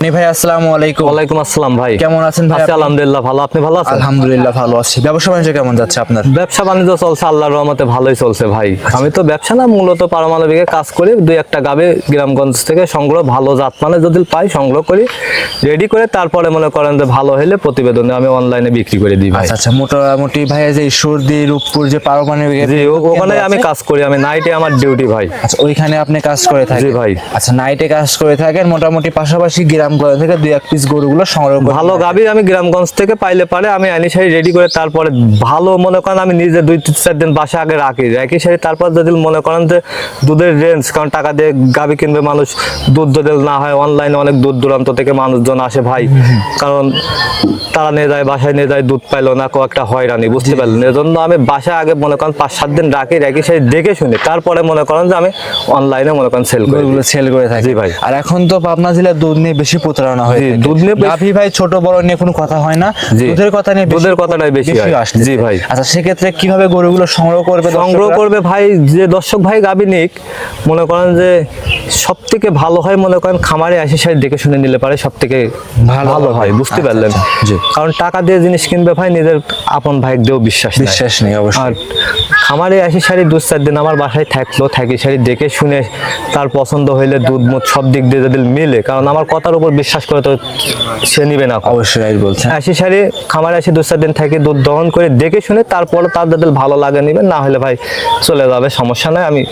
রনি ভাই আসসালামু আলাইকুম। ওয়ালাইকুম আসসালাম ভাই, কেমন আছেন ভাই? আলহামদুলিল্লাহ ভালো, আপনি ভালো আছেন? আলহামদুলিল্লাহ ভালো আছি। ব্যবসা বাণিজ্য কেমন যাচ্ছে আপনার? ব্যবসা বাণিজ্য চলছে আল্লাহর রহমতে, ভালোই চলছে ভাই। আমি তো ব্যবসা না, মূলত পারমাণবিকে কাজ করি। দুই একটা গাবে গ্রামগঞ্জ থেকে সংগ্রহ, ভালো জাত মানে যদি পাই সংগ্রহ করি, রেডি করে তারপরে মনে করেন যে ভালো হলে প্রতিবেদনে আমি অনলাইনে বিক্রি করে দিই ভাই। আচ্ছা, মোটামুটি ভাই যে সর্দি রূপপুর যে পারমাণবিক, জি ওখানে আমি কাজ করি, আমি নাইটে আমার ডিউটি ভাই। আচ্ছা, ওইখানে আপনি কাজ করে থাকেন? জি ভাই। আচ্ছা, নাইটে কাজ করে থাকেন, মোটামুটি পাশাপাশি গ্রামগঞ্জ থেকে দুই এক পিস গরুগুলো সংগ্রহ করে ভালো গাবি আমি গ্রামগঞ্জ থেকে পাইলে পারে আমি আনি সারি রেডি করে তারপরে ভালো মনে করেন আমি নিজে 2-4 দিন বাসা আগে রাখি সারি। তারপর যদি মনে করেন যে দুধের রেঞ্জ, কারণ টাকা দিয়ে গাবি কিনবে মানুষ, দুধ যদি না হয় অনলাইনে অনেক দূর দূরান্ত থেকে মানুষজন আসে ভাই, কারণ তারা নিয়ে যায়, বাসায় নিয়ে যায়, দুধ পাইলো না, একটা হয়রানি, বুঝতে পারলেন। এজন্য আমি বাসায় আগে মনে করেন 5-7 দিন রাখি সারি দেখে শুনি, তারপরে মনে করেন যে আমি অনলাইনে মনে করেন সেল করে থাকি। জি ভাই। আর এখন তো পাবনা জেলায় দুধ নিয়ে বেশি প্রতারণা হয়, দুধ নিয়ে গাভী ভাই ছোট বড় নিয়ে কোনো কথা হয় না, দুধের কথা নিয়ে, দুধের কথাটাই বেশি আসছে। জি ভাই। আচ্ছা, সেক্ষেত্রে কিভাবে গরুগুলো সংগ্রহ করবে ভাই? যে দর্শক ভাই গাবি নিক, মনে করেন যে সব থেকে ভালো হয় মনে করেন খামারে আসে সাই দেখে শুনে নিলে পারে সব থেকে ভালো হয়, বুঝতে পারলেন? কারণ টাকা দিয়ে জিনিস কিনবে ভাই, নিজের আপন ভাই দিয়েও বিশ্বাস নেই অবশ্যই। আর খামারে আসি সারি 2-4 দিন আমার বাসায় থাকি সারি দেখে শুনে তার পছন্দ হইলে দুধ মুধ সব দিক দিয়ে যদি মিলে, কারণ আমার কথার উপর বিশ্বাস করে তো সে নিবে না। অবশ্যই বলছেন। আসি সারি খামারে আসি 2-4 দিন থাকি, দুধ দহন করে দেখে শুনে তারপরে তার যদি ভালো লাগে নিবে, না হলে ভাই চলে যাবে, সমস্যা নাই। আমি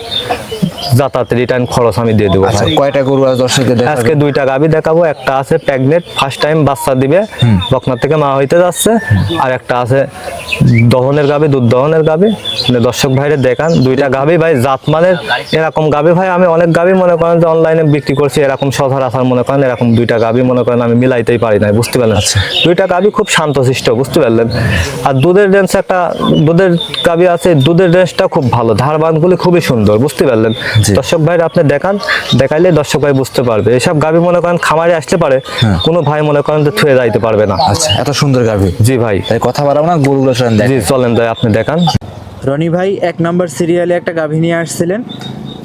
যাতায়াত রিটার্ন খরচ আমি দিয়ে দেবো। কয়টা গরু আজ দর্শকদের দেখাবেন? আজকে 2টা গাবি দেখাবো। একটা আছে প্রেগনেন্ট, ফার্স্ট টাইম বাচ্চা দিবে, বকনা থেকে মা হইতে যাচ্ছে। আর একটা আছে দহনের গাবি, দুধ দহনের গাবি। দর্শক ভাইরে দেখান 2টা গাবি ভাই, জাতমানের এরকম গাবি ভাই আমি অনেক গাবি মনে করেন যে অনলাইনে বিক্রি করছি, এরকম সচরাচর মনে করেন এরকম 2টা গাবি মনে করেন আমি মিলাইতেই পারি না, বুঝতে পারলেন? 2টা গাবি খুব শান্তশিষ্ট, বুঝতে পারলেন? আর দুধের রেঞ্জ, একটা দুধের গাবি আছে, দুধের রেঞ্জটা খুব ভালো, ধারবানগুলি খুবই সুন্দর, বুঝতে পারলেন? দর্শক ভাইরা আপনি দেখাইলে দর্শক ভাই বুঝতে পারবে। এসব গাবি মনে করেন খামারে আসতে পারে, কোনো ভাই মনে করেন যে থুয়ে যাইতে পারবে না। আচ্ছা, এত সুন্দর গাবি। জি ভাই, কথা বাড়াবো না, গরুগুলো জি চলেন যাই, আপনি দেখান। রনি ভাই 1 নম্বর সিরিয়ালে একটা গাভী নিয়ে আসছিলেন,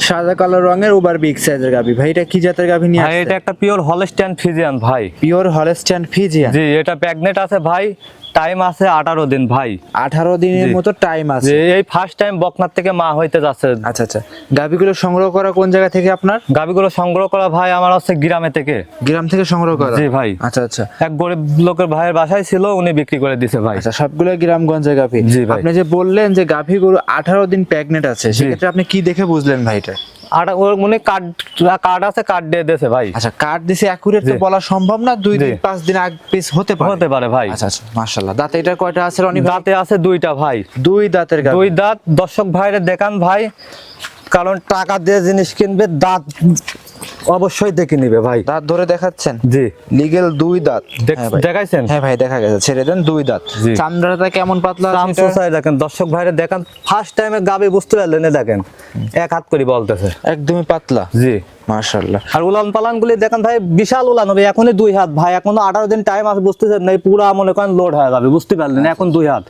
সাদা কালো রঙের ওভার বিগ সাইজের গাভী। ভাই এটা কি জাতের গাভী নিয়ে আসছেন? এটা একটা পিওর হলস্টাইন ফ্রিজিয়ান ভাই। Pure Holstein Friesian. জি, এটা প্রেগনেন্ট আছে ভাই, টাইম আছে 18 দিন ভাই। 18 দিনের মতো টাইম আছে। এই ফার্স্ট টাইম বকনার থেকে মা হইতে যাচ্ছে। আচ্ছা, গাভীগুলো সংগ্রহ করা কোন জায়গা থেকে আপনার? গাভীগুলো সংগ্রহ করা ভাই আমার হচ্ছে গ্রামে থেকে। গ্রাম থেকে সংগ্রহ করা? জি ভাই। আচ্ছা, এক গরিব লোকের ভাইয়ের বাসায় ছিল, উনি বিক্রি করে দিয়েছে ভাই। আচ্ছা, সবগুলো গ্রামগঞ্জের গাভী। জি ভাই। আপনি যে বললেন যে গাভীগুলো 18 দিন প্রেগনেন্ট আছে, সেক্ষেত্রে আপনি কি দেখে বুঝলেন ভাই এটা? উনি কার্ড আছে, কার্ড দিয়ে দিয়েছে ভাই। আচ্ছা, কার্ড দিছে, অ্যাকুরেট তো বলা সম্ভব না, 2-5 দিন আগ পিস হতে পারে ভাই। আচ্ছা, মাশাআল্লাহ। দাঁতে এটা কয়টা আছে রনি ভাই? দাঁতে আছে 2টা ভাই। 2 দাঁতের গাভী। 2 দাঁত। দর্শক ভাইরে দেখান ভাই, কারণ টাকা দিয়ে জিনিস কিনবে, দাঁত অবশ্যই দেখে নিবে ভাই। দাঁত ধরে দেখাচ্ছেন? জি, লিগেল 2 দাঁত দেখাইছেন? হ্যাঁ ভাই, দেখা গেছে, ছেড়ে দেন। 2 দাঁত। চামড়াটা কেমন পাতলা আছে? দেখেন দর্শক ভাইরে দেখান, ফার্স্ট টাইমে গাবি, বুঝতে পারলেন? দেখেন এক হাত করে বলতেছে, একদমই পাতলা। জি মাশাআল্লাহ। আর উলান পালান গুলি দেখেন ভাই, বিশাল উলান হবে। এখনই 2 হাত ভাই, এখনো 18 দিন টাইম আছে, বুঝতেছেন না? পুরা মনে করেন লোড হয়ে যাবে, বুঝতে পারলেন? এখন 2 হাত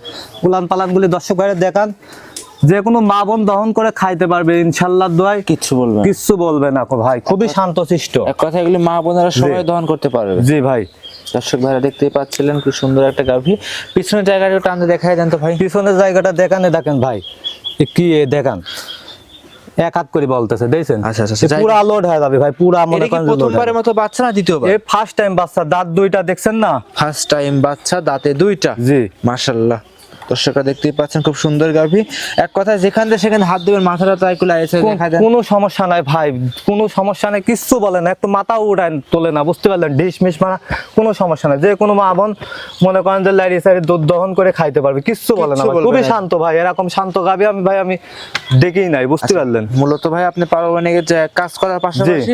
উলান পালান গুলি দর্শক ভাইরে দেখান, যে কোনো মা বোন দহন করে খাইতে পারবে ইনশাআল্লাহ, দোয়ায় কিচ্ছু বলবে না ভাই, খুবই শান্তশিষ্ট। এক কথা এগুলি মা বোনেরা সবাই দহন করতে পারবে। জি ভাই। দর্শক ভাইরা দেখতেই পাচ্ছিলেন খুব সুন্দর একটা গাভী। পিছনের জায়গাটা টানতে দেখাই দেন তো ভাই। পিছনের জায়গাটা দেখেন ভাই, কি দেখান, এক হাত করে বলতেছে, দেখছেন? আচ্ছা, পুরা লোড হয়ে যাবে ভাই, পুরা মনে করেন প্রথমবারের মতো বাচ্চা না দ্বিতীয়বার? এই ফার্স্ট টাইম বাচ্চা, দাঁত 2টা দেখছেন না? ফার্স্ট টাইম বাচ্চা, দাঁতে 2টা। জি মাশাআল্লাহ। দর্শকরা দেখতেই পাচ্ছেন খুব সুন্দর গাভী। এক কথায় যেখান থেকে সেখানে হাত দিবেন, মাথাটা তাই কুলা এসে দেখায় দেন। কোনো সমস্যা নাই ভাই, কোনো সমস্যা নাই, কিচ্ছু বলে না, একটু মাথা উড়ায় তোলে না, বুঝতে পারলেন? ডিশ মিশ মারা কোনো সমস্যা নাই। যে কোনো মা বোন মনে করেন যে লাইরি সাইড দুধ দহন করে খাইতে পারবে, কিচ্ছু বলে না, খুবই শান্ত ভাই। এরকম শান্ত গাভী আমি দেখেই নাই, বুঝতে পারলেন? মূলত ভাই আপনি পারমাণবিকের কাজ করার পাশাপাশি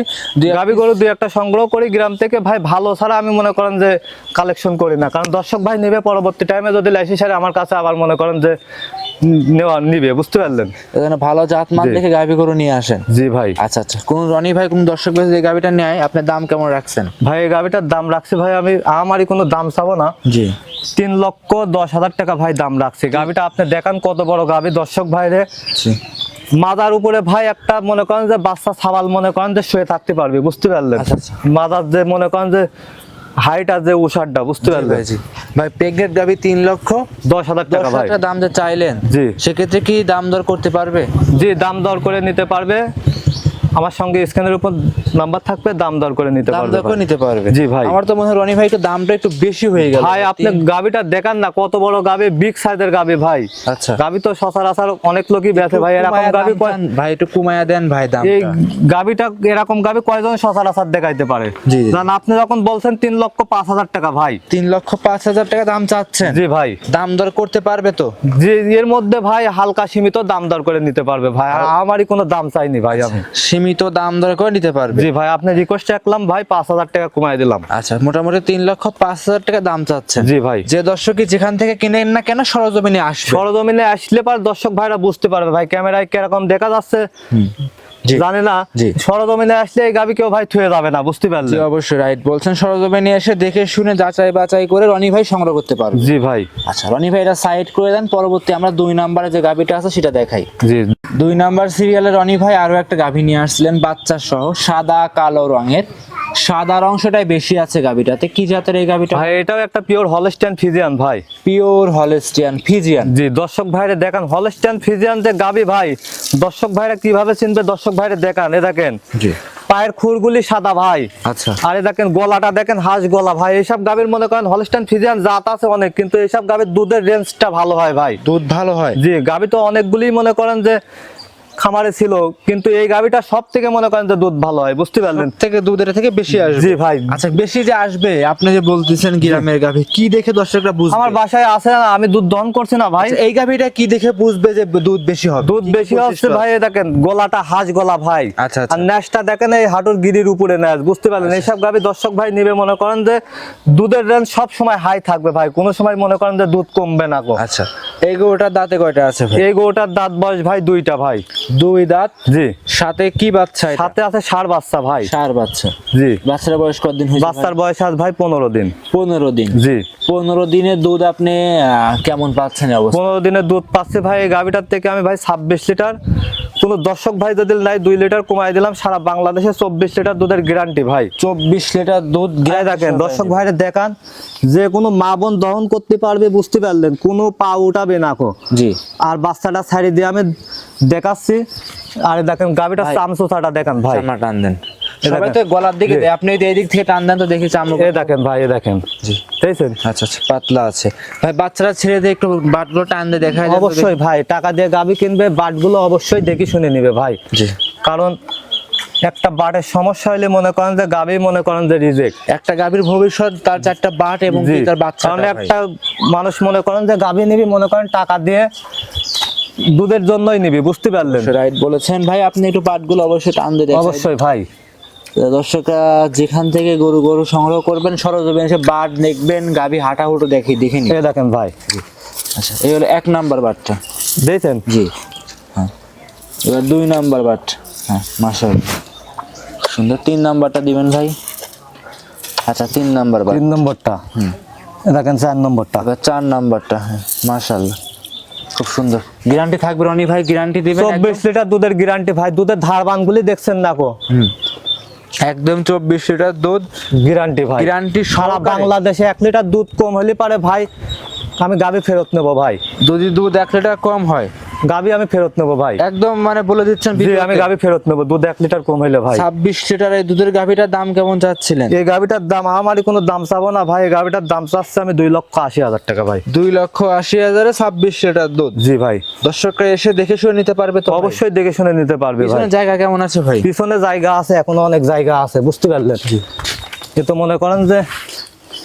গাভী গরু 2-1টা সংগ্রহ করি গ্রাম থেকে ভাই, ভালো ছাড়া আমি মনে করেন যে কালেকশন করি না, কারণ দর্শক ভাই নেবে পরবর্তী টাইমে, যদি লাইসি সারে আমার কাছে আবার মনে করেন যে নিবে, বুঝতে পারলেন? এখানে ভালো জাতমান দেখে গাভী গরু নিয়ে আসেন। জি ভাই। আচ্ছা, কোন রনি ভাই কোন দর্শক ভাই যে গাভীটা নেয়, আপনি দাম কেমন রাখছেন? ভাই এই গাভীটার দাম রাখছি ভাই, আমারই কোনো দাম চাবো না। জি, 3,10,000 টাকা ভাই দাম রাখছি। গাভীটা আপনি দেখান কত বড় গাভী, দর্শক ভাইরে মাজার উপরে ভাই একটা মনে করেন যে বাচ্চা ছাবাল মনে করেন যে শুয়ে থাকতে পারবে, বুঝতে পারলেন? আচ্ছা, আচ্ছা। মাজার যে মনে করেন যে হাইট আর যে উষারটা, বুঝতে পারলেন? ভাই প্রেগনেন্ট গাভী 10,000 টাকা ভাই। 10,000 দাম যে চাইলেন, জি। সেক্ষেত্রে কি দাম দর করতে পারবে? জি, দাম দর করে নিতে পারবে। আমার সঙ্গে স্ক্যানের উপর নাম্বার থাকবে, দাম দর করে নিতে দাম পারবে দর করে ভাই। নিতে পারবে। জি ভাই। আমার তো মনে হয় রনি ভাই একটু দামটা একটু বেশি হয়ে গেল ভাই আপনি গাবিটা দেখান না, কত বড় গাবি, বিগ সাইজের গাবি ভাই। আচ্ছা। গাবি তো সচরাচর অনেক লোকই বেচে ভাই, এরকম গাবি ভাই একটু কমায়া দেন ভাই দাম। এই গাবিটা এরকম গাবি কয়জন সচরাচর দেখাইতে পারে? জি, জি। জান আপনি যখন বলছেন 3,05,000 টাকা ভাই, 3,05,000 টাকা দাম চাচ্ছেন? জি ভাই। দাম দর করতে পারবে তো? যে এর মধ্যে ভাই হালকা সীমিত দাম দর করে নিতে পারবে ভাই, আর আমারই কোনো দাম চাইনি ভাই আমি। সীমিত দাম দর করে নিতে পারবে? জি ভাই, আপনি রিকোয়েস্ট রাখলাম ভাই, 5,000 টাকা কমাই দিলাম। আচ্ছা, মোটামুটি 3,05,000 টাকা দাম চাচ্ছেন? জি ভাই। যে দর্শকই যেখান থেকে কিনেন না কেন সরজমিনে আসবে। সরজমিনে আসলে পার দর্শক ভাইরা বুঝতে পারবে ভাই, ক্যামেরায় কিরকম দেখা যাচ্ছে জি। জানে না, জি। সরজমিনে আসলে এই গাবি কেউ ভাই থুয়ে যাবে না, বুঝতে জি, পারলেন? অবশ্যই রাইট বলছেন। সরজমিনে এসে দেখে শুনে যাচাই বাছাই করে রনি ভাই সংগ্রহ করতে পারবে। জি ভাই। আচ্ছা, রনি ভাই এটা সাইড করে দেন, পরবর্তী আমরা 2 নম্বরে যে গাভিটা আছে সেটা দেখাই। জি 2 নাম্বার সিরিয়ালে রনি ভাই আরো একটা গাভী নিয়ে আসছিলেন বাচ্চা সহ, সাদা কালো রঙের। সাদা অংশটাই বেশি আছে গাভীটাতে। কি জাতের এই গাভীটা? ভাই এটাও একটা পিওর হলস্টাইন ফিজিয়ান ভাই। Pure Holstein Friesian. জি, দর্শক ভাইরে দেখান হলস্টাইন ফিজিয়ান যে গাবি ভাই, দর্শক ভাইরা কিভাবে চিনবে, দর্শক ভাইরে দেখান। এ দেখেন জি। পায়ের খুরগুলি সাদা ভাই। আচ্ছা। আর এ দেখেন গলাটা দেখেন হাঁস গলা ভাই। এইসব গাবির মনে করেন হলস্টাইন ফিজিয়ান জাত আছে অনেক, কিন্তু এইসব গাবির দুধের রেঞ্জটা ভালো হয় ভাই। দুধ ভালো হয়? জি, গাবি তো অনেকগুলি মনে করেন যে খামারে ছিল, কিন্তু এই গাবিটা সব থেকে মনে করেন যে দুধ ভালো হয়, বুঝতে পারলেন? থেকে দুধের থেকে বেশি আসবে? জি ভাই। আচ্ছা, বেশি যে আসবে আপনি যে বলতেছেন গ্রামের গাভী, কি দেখে দর্শকরা বুঝবে? আমার বাসায় আছে না, আমি দুধ দহন করছি না ভাই। আচ্ছা, এই গাভীটা কি দেখে বুঝবে যে দুধ বেশি হবে? দুধ কি বেশি হচ্ছে বৈশিষ্ট্য ভাই, আছে? এ দেখেন গলাটা হাঁস গলা ভাই। আচ্ছা, আচ্ছা। আর ন্যাসটা দেখেন এই হাঁটুর গিরির উপরে ন্যাস, বুঝতে পারলেন? এইসব গাবি দর্শক ভাই নিবে মনে করেন যে দুধের রেঞ্জ সব সময় হাই থাকবে ভাই, কোনো সময় মনে করেন যে দুধ কমবে না গো। আচ্ছা, এই গরুটার দাঁতে কয়টা আছে ভাই? এই গরুটার দাঁত বয়স ভাই 2টা ভাই। 2 দাঁত? জি। সাথে কি বাচ্চা এটা? সাথে আছে ষাঁড় বাচ্চা ভাই। ষাঁড় বাচ্চা? জি। বাচ্চার বয়স কতদিন হয়েছে? বাচ্চার বয়স আজ ভাই 15 দিন। 15 দিন? জি। 15 দিনের দুধ আপনি কেমন পাচ্ছেন অবস্থা? 15 দিনের দুধ পাচ্ছে ভাই এই গাভিটার থেকে আমি ভাই 26 লিটার। কোন দর্শক ভাই যদি নাই 2 লিটার কমাই দিলাম, সারা বাংলাদেশে 24 লিটার দুধের গ্যারান্টি ভাই। 24 লিটার দুধ গায়ে দেখেন দর্শক ভাইরে দেখান, যে কোনো মা বোন দহন করতে পারবে, বুঝতে পারলেন? কোনো পা উঠাবে না কো। জি। আর বাচ্চাটা ছাড়ি দিয়ে আমি দেখাচ্ছি। আর দেখেন গাভিটা ভাই, চামচোটাটা দেখেন ভাই। চামড়া টান দেন। এই সবাই দেখেন। তো গলার দিকে জি। দেয়, আপনি এই দিক থেকে টান দেন তো দেখি চামড়া। এই দেখেন ভাই, এই দেখেন। জি। দেখছেন? আচ্ছা আচ্ছা, পাতলা আছে ভাই। বাচ্চারা ছেড়ে দিয়ে একটু বাটগুলো টান দিয়ে দেখায় দেন তো দেখি। অবশ্যই ভাই, টাকা দিয়ে গাভি কিনবে, বাটগুলো অবশ্যই দেখে শুনে নিবে ভাই। জি। কারণ একটা বাটের সমস্যা হলে মনে করেন যে গাভি মনে করেন যে রিজেক্ট। একটা গাভীর ভবিষ্যৎ, তার 4টা বাট এবং জি। তার বাচ্চা। কারণ একটা মানুষ মনে করেন যে গাভি নিবি মনে করেন টাকা দিয়ে দুধের জন্যই নিবি, বুঝতে পারলেন? রাইট বলেছেন ভাই। আপনি একটু বাটগুলো অবশ্যই টান দিয়ে দেখায় দেন। অবশ্যই ভাই। দর্শকরা যেখান থেকে গরু সংগ্রহ করবেন সরজমিনে এসে বাট দেখবেন, গাভী হাঁটাহুটো দেখে নিন। এই দেখেন ভাই। আচ্ছা, এই হলো 1 নাম্বার বাটটা। দেখছেন? জি। হ্যাঁ, এবার 2 নাম্বার বাট। হ্যাঁ, মাশাআল্লাহ সুন্দর। 3 নাম্বারটা দিবেন ভাই। আচ্ছা, 3 নাম্বার বাট। 3 নম্বরটা। এই দেখেন 4 নম্বরটা। এবার 4 নাম্বারটা। হ্যাঁ, মাশাআল্লাহ খুব সুন্দর। গ্যারান্টি থাকবে রনি ভাই? গ্যারান্টি দিবেন? 24 লিটার দুধের গ্যারান্টি ভাই। দুধের ধারবানগুলি দেখছেন না কো? একদম 24 লিটার দুধ গ্যারান্টি ভাই। গ্যারান্টি সারা বাংলাদেশে 1 লিটার দুধ কম হলে পারে ভাই আমি গাভি ফেরত নেব ভাই। যদি দুধ 1 লিটার কম হয় গাভি আমি ফেরত নেব ভাই। একদম মানে বলে দিচ্ছেন জি, আমি গাভি ফেরত নেব দুধ 1 লিটার কম হইলে ভাই। 26 লিটার এই দুধের গাভিটার দাম কেমন চাচ্ছিলেন? এই গাভিটার দাম আমারই কোনো দাম চাবো না ভাই। এই গাভিটার দাম চাচ্ছে আমি 2,80,000 টাকা ভাই। 2,80,000 26 লিটার দুধ? জি ভাই। দর্শকরা এসে দেখে শুনে নিতে পারবে তো? অবশ্যই দেখে শুনে নিতে পারবে ভাই। পিছনে জায়গা কেমন আছে ভাই? পিছনে জায়গা আছে, এখনো অনেক জায়গা আছে, বুঝতে পারলেন? এ তো মনে করেন যে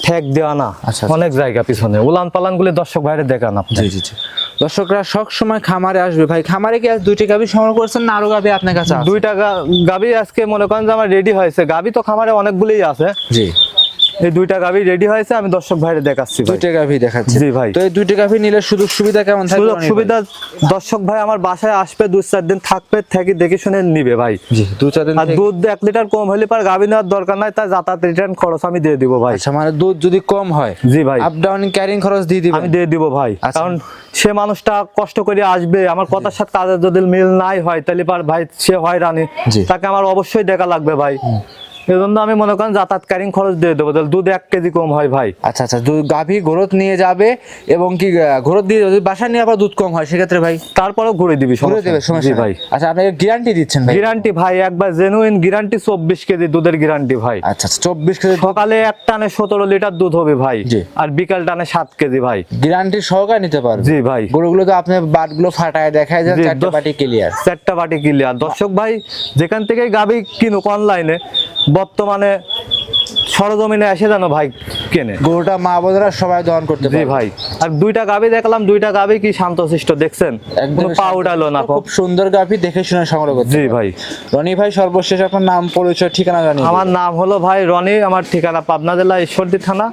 ঠেক দেওয়া না। আচ্ছা, অনেক জায়গা পিছনে, উলান পালান গুলি দর্শক ভাইরে দেখান আপনি। জি জি জি। দর্শকরা সব সময় খামারে আসবে ভাই। খামারে কি আজ 2টি গাভি সংগ্রহ করছেন না আরো গাভি আপনার কাছে আছে? 2টা গাভি আজকে মনে করেন যে আমার রেডি হয়েছে। গাভি তো খামারে অনেকগুলোই আছে। জি। এই দুইটা গাভী রেডি হয়েছে, আমি দর্শক ভাইরে দেখাচ্ছি ভাই। দুইটা গাভী দেখাচ্ছি জি ভাই। তো এই দুইটা গাভী নিলে সুযোগ সুবিধা কেমন থাকবে? সুযোগ সুবিধা দর্শক ভাই আমার বাসায় আসবে, 2-4 দিন থাকবে, থেকে দেখে শুনে নিবে ভাই। জি 2-4 দিন আর দুধ 1 লিটার কম হলে পার গাভী নেওয়ার দরকার নাই, তার যাতায়াত রিটার্ন খরচ আমি দিয়ে দিব ভাই। আচ্ছা মানে দুধ যদি কম হয় জি ভাই, আপ ডাউন ক্যারিং খরচ দিয়ে দিবেন? আমি দিয়ে দিব ভাই। আচ্ছা। কারণ সে মানুষটা কষ্ট করে আসবে, আমার কথার সাথে কাজের যদি মিল নাই হয় তাহলে পার ভাই সে হয়রানি, জি। তাকে আমার অবশ্যই দেখা লাগবে ভাই। এজন্য আমি মনে করেন যাতায়াত ক্যারিং খরচ দিয়ে দেবো, তাহলে দুধ 1 কেজি কম হয় ভাই। আচ্ছা আচ্ছা গাভী ঘোরত নিয়ে যাবে এবং কি ঘোরত দিয়ে যদি বাসায় নিয়ে আবার দুধ কম হয় সেক্ষেত্রে ভাই তারপরেও ঘুরে দিবি, ঘুরে দেবে সমস্যা জি নাই। ভাই। আচ্ছা আপনি গ্যারান্টি দিচ্ছেন ভাই? গ্যারান্টি ভাই, একবার জেনুইন গ্যারান্টি, 24 কেজি দুধের গ্যারান্টি ভাই। আচ্ছা 24 কেজি সকালে এক টানে 17 লিটার দুধ হবে ভাই, জি। আর বিকাল টানে 7 কেজি ভাই। গ্যারান্টি সহকারে নিতে পারবে? জি ভাই। গরুগুলো তো আপনি বাটগুলো ফাটায় দেখায় যান, জি, 4টা বাটি ক্লিয়ার। 4টা বাটি ক্লিয়ার। দর্শক ভাই যেখান থেকে গাবি কিনুক অনলাইনে, বর্তমানে সরজমিনে এসে যেন ভাই কেনে। গরুটা মা বোনেরা সবাই দহন করতে জি পারবে। ভাই। আর দুইটা গাবি দেখলাম, দুইটা গাবি কি শান্তশিষ্ট দেখছেন, একদম কোনো পা উঠালো না। খুব সুন্দর গাভী, দেখে শুনে সংগ্রহ করতে জি পারবে। ভাই। রনি ভাই সর্বশেষ আপনার নাম পরিচয় ঠিকানা জানিয়ে আমার নাম হলো ভাই রনি, আমার ঠিকানা পাবনা জেলা ঈশ্বরদী থানা,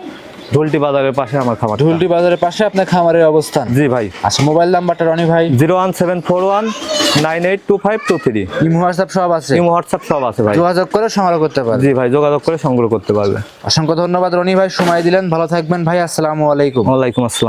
ঢুলটি বাজারের পাশে আমার খামার। ঢুলটি বাজারের পাশে আপনার খামারের অবস্থান? জি ভাই। আচ্ছা মোবাইল নাম্বারটা রনি ভাই? 01741982523। ইমো হোয়াটসঅ্যাপ সব আছে? ইমো হোয়াটসঅ্যাপ সব আছে ভাই। যোগাযোগ করে সংগ্রহ করতে পারবে। জি ভাই, যোগাযোগ করে সংগ্রহ করতে পারবে। অসংখ্য ধন্যবাদ রনি ভাই, সময় দিলেন, ভালো থাকবেন ভাই, আসসালামু আলাইকুম। ওয়ালাইকুম আসসালাম।